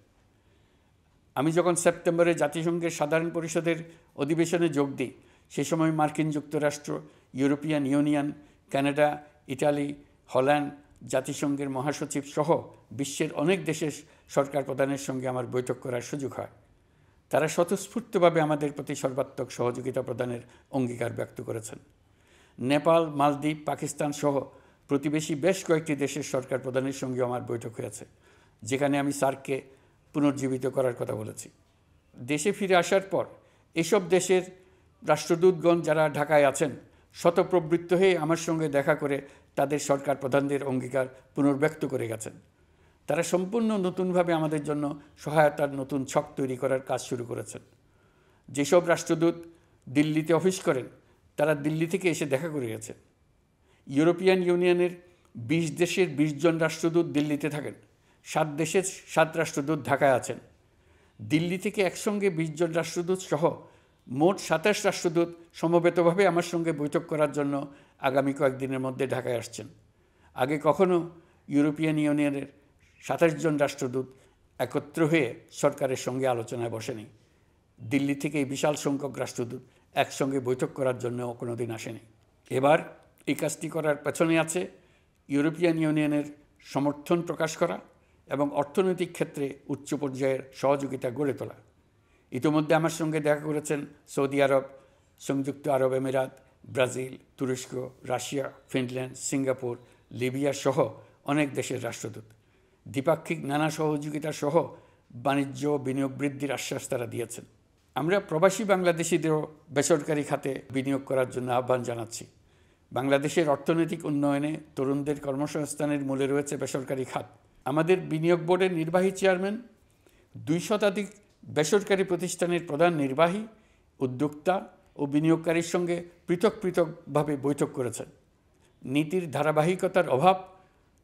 আমি যখন সেপ্টেম্বরে জাতিসংঘের সাধারণ পরিষদের অধিবেশনে যোগ দিই, সে সময় মার্কিন যুক্তরাষ্ট্র, European Union, Canada, Italy, Holland, জাতিসংঘের মহাসচিব সহ বিশ্বের অনেক দেশের সরকার প্রধানের সঙ্গে আমার বৈঠক করার সুযোগ হয়। তারা স্বতঃস্ফূর্তভাবে আমাদের প্রতি সর্বাত্মক সহযোগিতা প্রদানের অঙ্গীকার ব্যক্ত করেছেন। নেপাল, মালদ্বীপ, পাকিস্তান সহ প্রতিবেশী বেশ কয়েকটি দেশের সরকার প্রধানের সঙ্গে আমার বৈঠক হয়েছে, যেখানে আমি সার্ককে পুনর্জীবিত করার কথা বলেছি। দেশে ফিরে আসার পর এসব দেশের রাষ্ট্রদূতগণ যারা ঢাকায় আছেন স্বতঃপ্রবৃত্ত হয়ে আমার সঙ্গে দেখা করে তাদের সরকার প্রধানদের অঙ্গীকার পুনর্ব্যক্ত করে গেছেন। তারা সম্পূর্ণ নতুনভাবে আমাদের জন্য সহায়তার নতুন ছক তৈরি করার কাজ শুরু করেছেন। যেসব রাষ্ট্রদূত দিল্লিতে অফিস করেন তারা দিল্লি থেকে এসে দেখা করে গেছেন। ইউরোপিয়ান ইউনিয়নের 20 দেশের 20 জন রাষ্ট্রদূত দিল্লিতে থাকেন, 7 দেশের 7 রাষ্ট্রদূত ঢাকায় আছেন। দিল্লি থেকে একসঙ্গে 20 জন রাষ্ট্রদূত সহ মোট 27 রাষ্ট্রদূত সমবেতভাবে আমার সঙ্গে বৈঠক করার জন্য আগামী কয়েকদিনের মধ্যে ঢাকায় আসছেন। আগে কখনো ইউরোপিয়ান ইউনিয়নের 27 জন রাষ্ট্রদূত একত্র হয়ে সরকারের সঙ্গে আলোচনায় বসেনি। দিল্লি থেকে এই বিশাল সংখ্যক রাষ্ট্রদূত একসঙ্গে বৈঠক করার জন্য কোনো দিন আসেনি। এবার এই কাজটি করার পেছনে আছে ইউরোপিয়ান ইউনিয়নের সমর্থন প্রকাশ করা এবং অর্থনৈতিক ক্ষেত্রে উচ্চ পর্যায়ের সহযোগিতা গড়ে তোলা। ইতিমধ্যে আমার সঙ্গে দেখা করেছেন সৌদি আরব, সংযুক্ত আরব আমিরাত, ব্রাজিল, তুরস্ক, রাশিয়া, ফিনল্যান্ড, সিঙ্গাপুর, লিবিয়া সহ অনেক দেশের রাষ্ট্রদূত। দ্বিপাক্ষিক নানা সহযোগিতা সহ বাণিজ্য বিনিয়োগ বৃদ্ধির আশ্বাস তারা দিয়েছেন। আমরা প্রবাসী বাংলাদেশিদেরও বেসরকারি খাতে বিনিয়োগ করার জন্য আহ্বান জানাচ্ছি। বাংলাদেশের অর্থনৈতিক উন্নয়নে তরুণদের কর্মসংস্থানের মূলে রয়েছে বেসরকারি খাত। আমাদের বিনিয়োগ বোর্ডের নির্বাহী চেয়ারম্যান 2 শতাধিক বেসরকারি প্রতিষ্ঠানের প্রধান নির্বাহী, উদ্যোক্তা ও বিনিয়োগকারীর সঙ্গে পৃথক পৃথকভাবে বৈঠক করেছেন। নীতির ধারাবাহিকতার অভাব,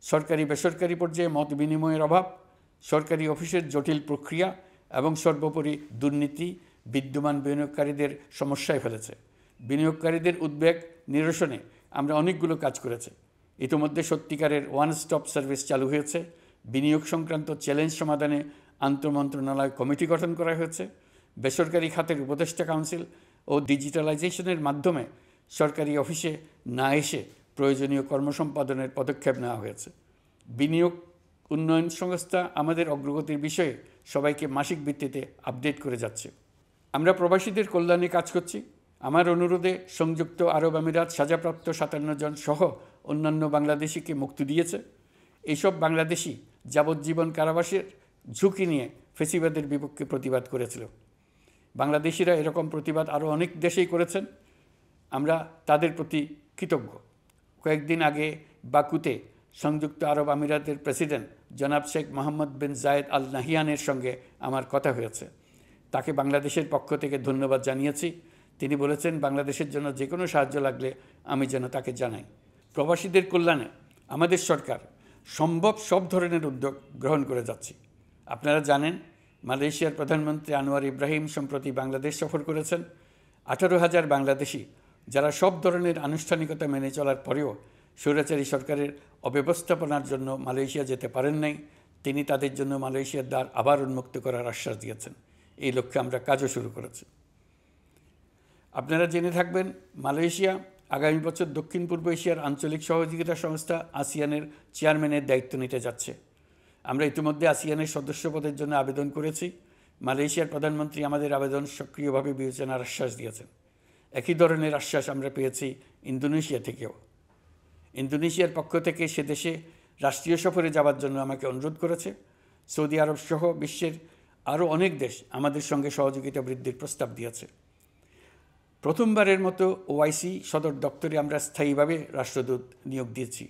সরকারি বেসরকারি পর্যায়ে মত বিনিময়ের অভাব, সরকারি অফিসের জটিল প্রক্রিয়া এবং সর্বোপরি দুর্নীতি বিদ্যমান বিনিয়োগকারীদের সমস্যায় ফেলেছে। বিনিয়োগকারীদের উদ্বেগ নিরসনে আমরা অনেকগুলো কাজ করেছি। ইতিমধ্যে সত্যিকারের ওয়ান স্টপ সার্ভিস চালু হয়েছে। বিনিয়োগ সংক্রান্ত চ্যালেঞ্জ সমাধানে আন্তঃমন্ত্রণালয় কমিটি গঠন করা হয়েছে। বেসরকারি খাতের উপদেষ্টা কাউন্সিল ও ডিজিটালাইজেশনের মাধ্যমে সরকারি অফিসে না এসে প্রয়োজনীয় কর্মসম্পাদনের পদক্ষেপ নেওয়া হয়েছে। বিনিয়োগ উন্নয়ন সংস্থা আমাদের অগ্রগতির বিষয়ে সবাইকে মাসিক ভিত্তিতে আপডেট করে যাচ্ছে। আমরা প্রবাসীদের কল্যাণে কাজ করছি। আমার অনুরোধে সংযুক্ত আরব আমিরাত সাজাপ্রাপ্ত 57 জন সহ অন্যান্য বাংলাদেশিকে মুক্তি দিয়েছে। এইসব বাংলাদেশি যাবজ্জীবন কারাবাসের ঝুঁকি নিয়ে ফেসিবাদের বিপক্ষে প্রতিবাদ করেছিল। বাংলাদেশিরা এরকম প্রতিবাদ আরও অনেক দেশেই করেছেন। আমরা তাদের প্রতি কৃতজ্ঞ। কয়েকদিন আগে বাকুতে সংযুক্ত আরব আমিরাতের প্রেসিডেন্ট জনাব শেখ মোহাম্মদ বিন জায়েদ আল নাহিয়ানের সঙ্গে আমার কথা হয়েছে। তাকে বাংলাদেশের পক্ষ থেকে ধন্যবাদ জানিয়েছি। তিনি বলেছেন বাংলাদেশের জন্য যে কোনো সাহায্য লাগলে আমি যেন তাকে জানাই। প্রবাসীদের কল্যাণে আমাদের সরকার সম্ভব সব ধরনের উদ্যোগ গ্রহণ করে যাচ্ছে। আপনারা জানেন মালয়েশিয়ার প্রধানমন্ত্রী আনোয়ার ইব্রাহিম সম্প্রতি বাংলাদেশ সফর করেছেন। 18,000 বাংলাদেশি যারা সব ধরনের আনুষ্ঠানিকতা মেনে চলার পরেও স্বৈরাচারী সরকারের অব্যবস্থাপনার জন্য মালয়েশিয়া যেতে পারেন নাই, তিনি তাদের জন্য মালয়েশিয়ার দ্বার আবার উন্মুক্ত করার আশ্বাস দিয়েছেন। এই লক্ষ্যে আমরা কাজও শুরু করেছি। আপনারা জেনে থাকবেন মালয়েশিয়া আগামী বছর দক্ষিণ পূর্ব এশিয়ার আঞ্চলিক সহযোগিতা সংস্থা আসিয়ানের চেয়ারম্যানের দায়িত্ব নিতে যাচ্ছে। আমরা ইতিমধ্যে আসিয়ানের সদস্য পদের জন্য আবেদন করেছি। মালয়েশিয়ার প্রধানমন্ত্রী আমাদের আবেদন সক্রিয়ভাবে বিবেচনার আশ্বাস দিয়েছেন। একই ধরনের আশ্বাস আমরা পেয়েছি ইন্দোনেশিয়া থেকেও। ইন্দোনেশিয়ার পক্ষ থেকে সে দেশে রাষ্ট্রীয় সফরে যাওয়ার জন্য আমাকে অনুরোধ করেছে। সৌদি আরব সহ বিশ্বের আরও অনেক দেশ আমাদের সঙ্গে সহযোগিতা বৃদ্ধির প্রস্তাব দিয়েছে। প্রথমবারের মতো ওআইসি সদর দপ্তরে আমরা স্থায়ীভাবে রাষ্ট্রদূত নিয়োগ দিয়েছি।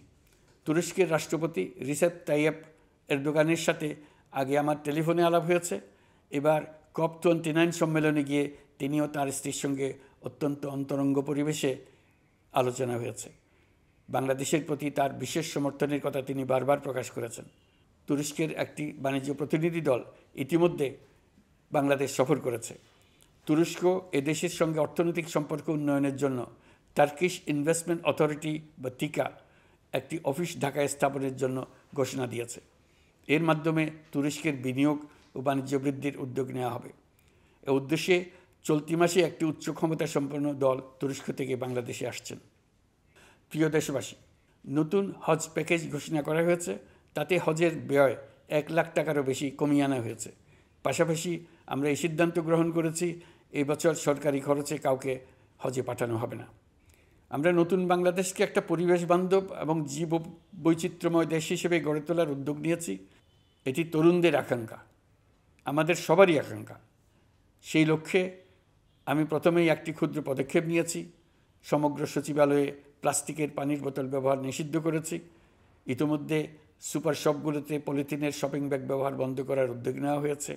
তুরস্কের রাষ্ট্রপতি রিসেপ তাইয়েপ এরদোগানের সাথে আগে আমার টেলিফোনে আলাপ হয়েছে। এবার COP29 সম্মেলনে গিয়ে তিনিও তার স্ত্রীর সঙ্গে অত্যন্ত অন্তরঙ্গ পরিবেশে আলোচনা হয়েছে। বাংলাদেশের প্রতি তার বিশেষ সমর্থনের কথা তিনি বারবার প্রকাশ করেছেন। তুরস্কের একটি বাণিজ্য প্রতিনিধি দল ইতিমধ্যে বাংলাদেশ সফর করেছে। তুরস্ক এদেশের সঙ্গে অর্থনৈতিক সম্পর্ক উন্নয়নের জন্য টার্কিশ ইনভেস্টমেন্ট অথরিটি বা টিকা একটি অফিস ঢাকায় স্থাপনের জন্য ঘোষণা দিয়েছে। এর মাধ্যমে তুরস্কের বিনিয়োগ ও বাণিজ্য বৃদ্ধির উদ্যোগ নেওয়া হবে। এ উদ্দেশ্যে চলতি মাসে একটি উচ্চ ক্ষমতা সম্পন্ন দল তুরস্ক থেকে বাংলাদেশে আসছেন। প্রিয় দেশবাসী, নতুন হজ প্যাকেজ ঘোষণা করা হয়েছে। তাতে হজের ব্যয় 1 লাখ টাকারও বেশি কমিয়ে আনা হয়েছে। পাশাপাশি আমরা এই সিদ্ধান্ত গ্রহণ করেছি, এই বছর সরকারি খরচে কাউকে হজে পাঠানো হবে না। আমরা নতুন বাংলাদেশকে একটা পরিবেশ বান্ধব এবং জীব বৈচিত্র্যময় দেশ হিসেবে গড়ে তোলার উদ্যোগ নিয়েছি। এটি তরুণদের আকাঙ্ক্ষা, আমাদের সবারই আকাঙ্ক্ষা। সেই লক্ষ্যে আমি প্রথমেই একটি ক্ষুদ্র পদক্ষেপ নিয়েছি। সমগ্র সচিবালয়ে প্লাস্টিকের পানির বোতল ব্যবহার নিষিদ্ধ করেছি। ইতিমধ্যে সুপার শপগুলোতে পলিথিনের শপিং ব্যাগ ব্যবহার বন্ধ করার উদ্যোগ নেওয়া হয়েছে।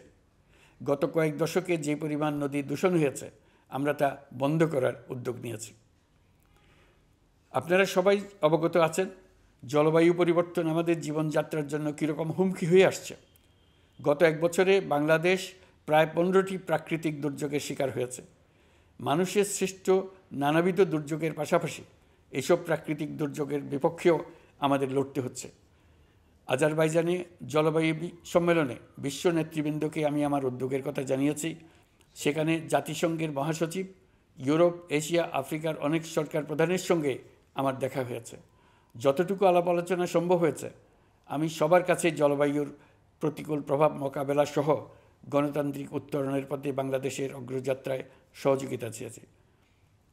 গত কয়েক দশকে যে পরিমাণ নদী দূষণ হয়েছে, আমরা তা বন্ধ করার উদ্যোগ নিয়েছি। আপনারা সবাই অবগত আছেন, জলবায়ু পরিবর্তন আমাদের জীবনযাত্রার জন্য কীরকম হুমকি হয়ে আসছে। গত 1 বছরে বাংলাদেশ প্রায় 15টি প্রাকৃতিক দুর্যোগের শিকার হয়েছে। মানুষের সৃষ্ট নানাবিধ দুর্যোগের পাশাপাশি এসব প্রাকৃতিক দুর্যোগের বিপক্ষেও আমাদের লড়তে হচ্ছে। আজারবাইজানে জলবায়ু সম্মেলনে বিশ্ব নেতৃবৃন্দকে আমি আমার উদ্যোগের কথা জানিয়েছি। সেখানে জাতিসংঘের মহাসচিব, ইউরোপ, এশিয়া, আফ্রিকার অনেক সরকার প্রধানের সঙ্গে আমার দেখা হয়েছে। যতটুকু আলাপ আলোচনা সম্ভব হয়েছে, আমি সবার কাছে জলবায়ুর প্রতিকূল প্রভাব মোকাবেলা সহ গণতান্ত্রিক উত্তরণের পথে বাংলাদেশের অগ্রযাত্রায় সহযোগিতা চেয়েছি।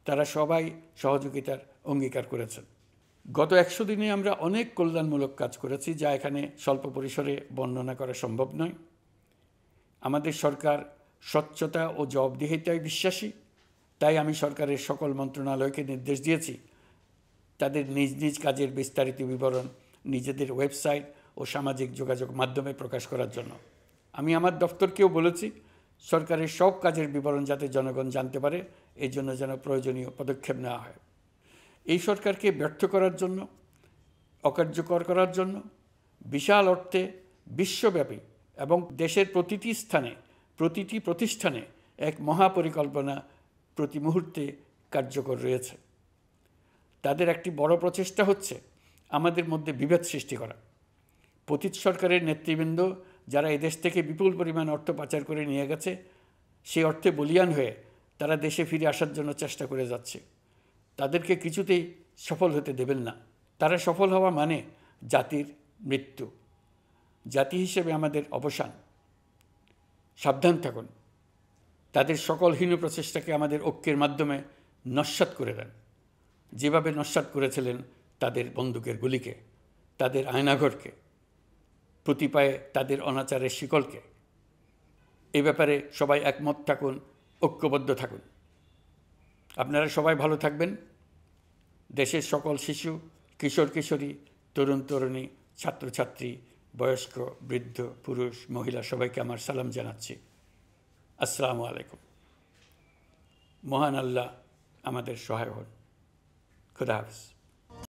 তারা সবাই সহযোগিতার অঙ্গীকার করেছেন। গত 100 দিনে আমরা অনেক কল্যাণমূলক কাজ করেছি, যা এখানে স্বল্প পরিসরে বর্ণনা করা সম্ভব নয়। আমাদের সরকার স্বচ্ছতা ও জবাবদিহিতায় বিশ্বাসী। তাই আমি সরকারের সকল মন্ত্রণালয়কে নির্দেশ দিয়েছি তাদের নিজ নিজ কাজের বিস্তারিত বিবরণ নিজেদের ওয়েবসাইট ও সামাজিক যোগাযোগ মাধ্যমে প্রকাশ করার জন্য। আমি আমার দপ্তরকেও বলেছি সরকারের সব কাজের বিবরণ যাতে জনগণ জানতে পারে, এই জন্য যেন প্রয়োজনীয় পদক্ষেপ নেওয়া হয়। এই সরকারকে ব্যর্থ করার জন্য, অকার্যকর করার জন্য বিশাল অর্থে বিশ্বব্যাপী এবং দেশের প্রতিটি স্থানে, প্রতিটি প্রতিষ্ঠানে এক মহাপরিকল্পনা প্রতি মুহূর্তে কার্যকর রয়েছে। তাদের একটি বড় প্রচেষ্টা হচ্ছে আমাদের মধ্যে বিভেদ সৃষ্টি করা। পতিত সরকারের নেতৃবৃন্দ যারা এদেশ থেকে বিপুল পরিমাণ অর্থ পাচার করে নিয়ে গেছে, সেই অর্থে বলীয়ান হয়ে তারা দেশে ফিরে আসার জন্য চেষ্টা করে যাচ্ছে। তাদেরকে কিছুতেই সফল হতে দেবেন না। তারা সফল হওয়া মানে জাতির মৃত্যু, জাতি হিসেবে আমাদের অবসান। সাবধান থাকুন। তাদের সকল হীন প্রচেষ্টাকে আমাদের ঐক্যের মাধ্যমে নস্যাৎ করে দেন, যেভাবে নস্যাৎ করেছিলেন তাদের বন্দুকের গুলিকে, তাদের আয়নাঘরকে, প্রতি পায়ে তাদের অনাচারের শিকলকে। এ ব্যাপারে সবাই একমত থাকুন, ঐক্যবদ্ধ থাকুন। আপনারা সবাই ভালো থাকবেন। দেশের সকল শিশু, কিশোর কিশোরী, তরুণ তরুণী, ছাত্রছাত্রী, বয়স্ক, বৃদ্ধ, পুরুষ, মহিলা সবাইকে আমার সালাম জানাচ্ছি। আসসালামু আলাইকুম। মহান আল্লাহ আমাদের সহায় হন। খুদা হাফেজ।